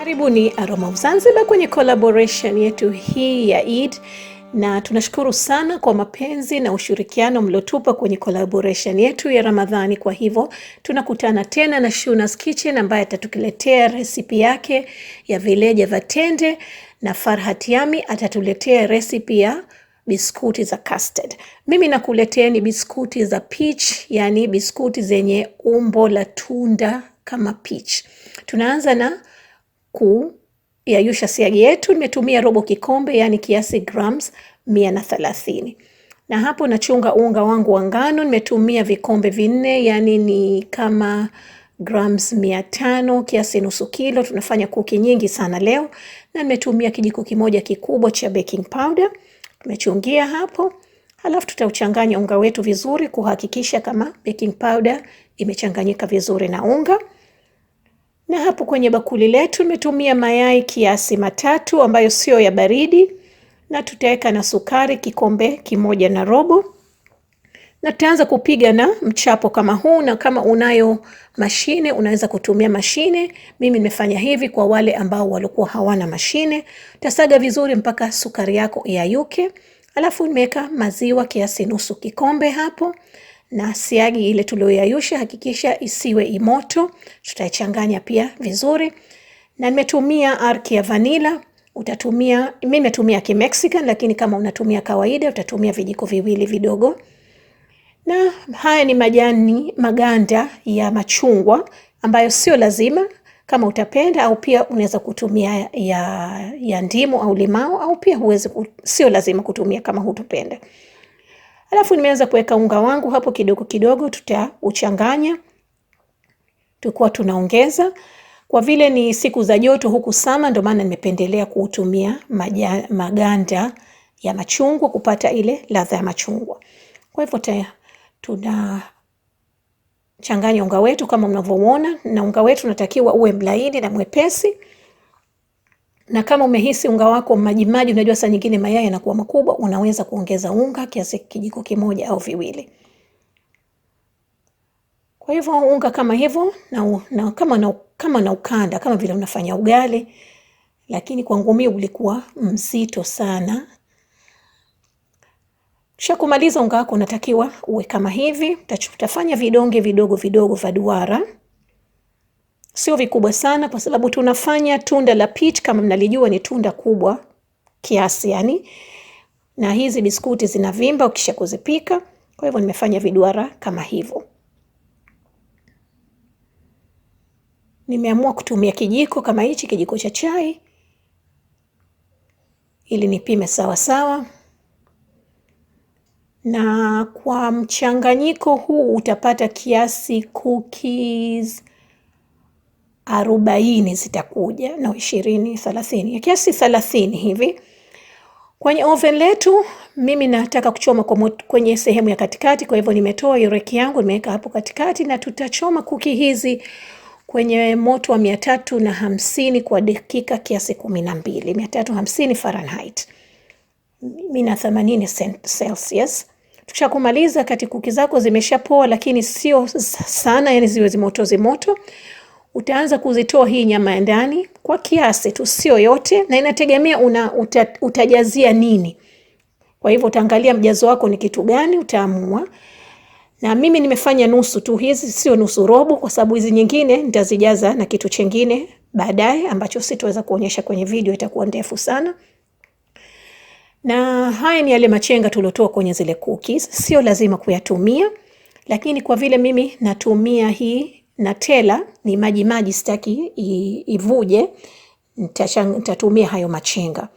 Karibuni Aroma of Zanzibar kwenye collaboration yetu hii ya Eid, na tunashukuru sana kwa mapenzi na ushirikiano mliotupa kwenye collaboration yetu ya Ramadhani. Kwa hivyo tunakutana tena na Shuna's Kitchen ambaye atatuletea recipe yake ya vileja vya tende, na Farhat Yami atatuletea recipe ya biskuti za custard. Mimi nakuleteeni biskuti za peach, yani biskuti zenye umbo la tunda kama peach. Tunaanza na kuyayusha siagi yetu. Nimetumia robo kikombe, yani kiasi grams 130. Na hapo nachunga unga wangu wa ngano. Nimetumia vikombe 4, yani ni kama grams 500, kiasi nusu kilo. Tunafanya kuki nyingi sana leo. Na nimetumia kijiko kimoja kikubwa cha baking powder. Tumechungia hapo. Halafu tutauchanganya unga wetu vizuri kuhakikisha kama baking powder imechanganyika vizuri na unga. Na hapo kwenye bakuli letu nimetumia mayai kiasi 3 ambayo sio ya baridi, na tutaweka na sukari kikombe 1.5. Na tutaanza kupiga na mchapo kama huu, na kama unayo mashine unaweza kutumia mashine. Mimi nimefanya hivi kwa wale ambao walikuwa hawana mashine. Utasaga vizuri mpaka sukari yako iyayuke. Alafu nimeweka maziwa kiasi nusu kikombe hapo, na siagi ile tuliyoyayusha hakikisha isiwe imoto. Tutaichanganya pia vizuri. Na nimetumia Arki ya vanilla. Mimi nimetumia ki-Mexican, lakini kama unatumia kawaida utatumia vijiko 2 vidogo. Na haya ni maganda ya machungwa ambayo sio lazima, kama utapenda, au pia unaweza kutumia ya ndimu au limao, au pia sio lazima kutumia kama hutopenda. Alafu nimeanza kuweka unga wangu hapo kidogo kidogo, tutauchanganya. Tukua tunaongeza. Kwa vile ni siku za joto huku sama, ndio maana nimependelea kutumia maganda ya machungwa kupata ile ladha ya machungwa. Kwa hivyo tunachanganya unga wetu kama mnavyoona, na unga wetu unatakiwa uwe mlaini na mwepesi. Na kama umehisi unga wako maji, unajua saa nyingine mayai yanakuwa makubwa, unaweza kuongeza unga kiasi kijiko 1 au 2. Kwa hivyo unga kama hivyo, na kama na ukanda kama vile unafanya ugali, lakini kwangu mimi ulikuwa mzito sana. Kisha kumaliza unga wako unatakiwa uwe kama hivi. Utafanya vidonge vidogo vidogo vya duara. Sio vikubwa sana kwa sababu tunafanya tunda la peach, kama mnalijua ni tunda kubwa kiasi yani. Na hizi biskuti zinavimba ukisha kuzipika. Kwa hivyo nimefanya viduara kama hivyo. Nimeamua kutumia kijiko kama hichi, kijiko cha chai, ili nipime sawa sawa. Na kwa mchanganyiko huu utapata kiasi cookies 40 zitakuja, na 20, 30, kiasi 30 hivi. Kwenye oven letu mimi nataka kuchoma kwenye sehemu ya katikati, kwa hivyo nimetoa reki yangu nimeweka hapo katikati, na tutachoma kuki hizi kwenye moto wa 350 kwa dakika kiasi 12, 350 Fahrenheit, 80 Celsius. Tukishakumaliza, kati kuki zako zimeshapoa lakini sio sana, yani ziwe zimoto, utaanza kuzitoa hii nyama ya ndani kwa kiasi tu, sio yote, na inategemea utajazia nini. Kwa hivyo utaangalia mjazo wako ni kitu gani, utaamua. Na mimi nimefanya nusu tu, hizi sio nusu, robo, kwa sababu hizi nyingine nitazijaza na kitu chengine baadaye ambacho sitaweza kuonyesha kwenye video, itakuwa ndefu sana. Na haya ni yale machenga tuliotoa kwenye zile cookies, sio lazima kuyatumia, lakini kwa vile mimi natumia hii Nutella, ni maji sitaki ivuje, nitatumia hayo machenga.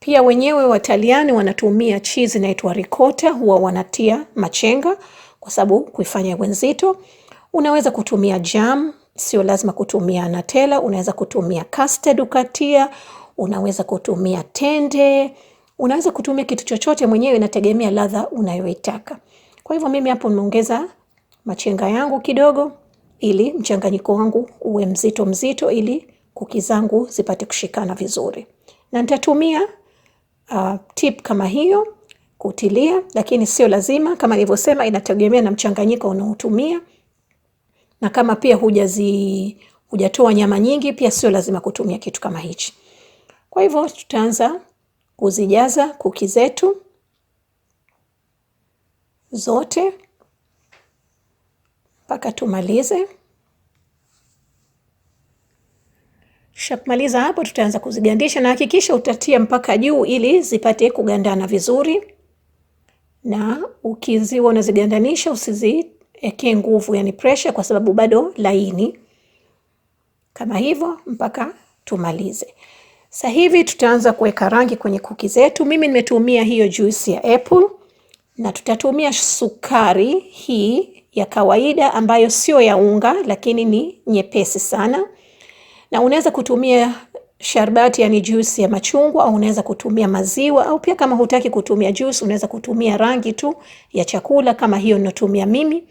Pia wenyewe Wataliani wanatumia cheese inaitwa ricotta, huwa wanatia machenga kwa sababu kuifanya iwe nzito. Unaweza kutumia jam, sio lazima kutumia Nutella, unaweza kutumia custard ukatia, unaweza kutumia tende, unaweza kutumia kitu chochote mwenyewe, inategemea ladha unayoitaka. Kwa hivyo mimi hapo nimeongeza machenga yangu kidogo, ili mchanganyiko wangu uwe mzito, ili kuki zangu zipate kushikana vizuri. Na nitatumia tip kama hiyo kutilia, lakini sio lazima. Kama nilivyosema, inategemea na mchanganyiko unaotumia. Na kama pia hujatoa nyama nyingi, pia sio lazima kutumia kitu kama hichi. Kwa hivyo tutaanza kuzijaza kuki zetu zote mpaka tumalize. Tukishamaliza hapo tutaanza kuzigandisha, na hakikisha utatia mpaka juu ili zipate kugandana vizuri. Na ukiziwa unazigandanisha usiziwekee nguvu, yani pressure, kwa sababu bado laini. Kama hivyo mpaka tumalize. Sasa hivi tutaanza kuweka rangi kwenye kuki zetu. Mimi nimetumia hiyo juice ya apple, na tutatumia sukari hii ya kawaida ambayo sio ya unga lakini ni nyepesi sana. Na unaweza kutumia sharbati, yani juice ya machungwa, au unaweza kutumia maziwa, au pia kama hutaki kutumia juice unaweza kutumia rangi tu ya chakula kama hiyo ninatumia mimi.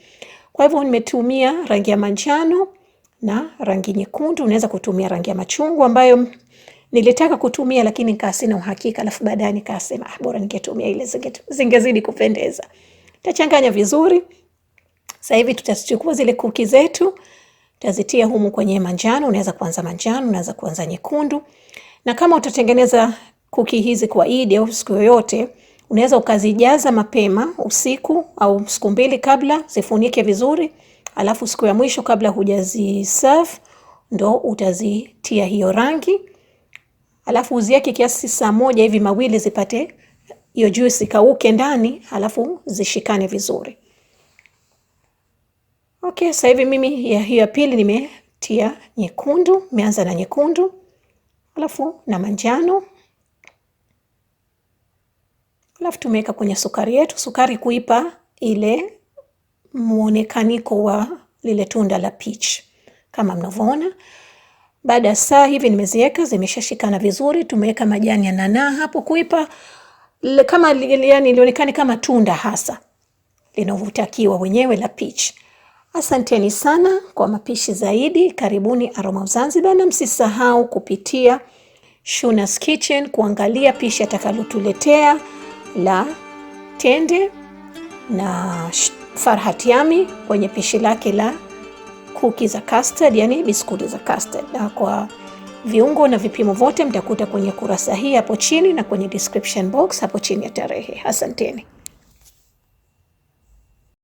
Kwa hivyo nimetumia rangi ya manjano na rangi nyekundu. Unaweza kutumia rangi ya machungwa ambayo nilitaka kutumia lakini nikaa sina uhakika, alafu baadaye nikasema bora ningetumia ile, zingezidi kupendeza. Tutachanganya vizuri. Sasa hivi tutachukua zile kuki zetu, tutazitia humu kwenye manjano. Unaweza kuanza manjano, unaweza kuanza nyekundu. Na kama utatengeneza kuki hizi kwa Eid au siku yoyote, unaweza ukazijaza mapema usiku au siku mbili kabla, zifunike vizuri. Alafu siku ya mwisho kabla hujaziserve ndo utazitia hiyo rangi. Alafu uziweke kiasi saa moja hivi mawili zipate hiyo juice kauke ndani, alafu zishikane vizuri. Okay, sasa hivi mimi ya hiyo pili nimetia nyekundu, nimeanza na nyekundu, alafu na manjano. Alafu tumeweka kwenye sukari yetu, sukari kuipa ile muonekaniko wa lile tunda la peach kama mnavyoona. Baada ya saa hivi nimeziweka, zimeshashikana vizuri. Tumeweka majani ya nanaa hapo kuipa kama yani lionekane kama tunda hasa linavyotakiwa wenyewe la peach. Asanteni sana kwa mapishi zaidi. Karibuni Aroma of Zanzibar, na msisahau kupitia Shuna's Kitchen kuangalia pishi atakalotuletea la tende na Farhat Yami kwenye pishi lake la kuki za custard, yani biskuti za custard. Na kwa viungo na vipimo vote mtakuta kwenye kurasa hii hapo chini na kwenye description box hapo chini ya tarehe. Asanteni.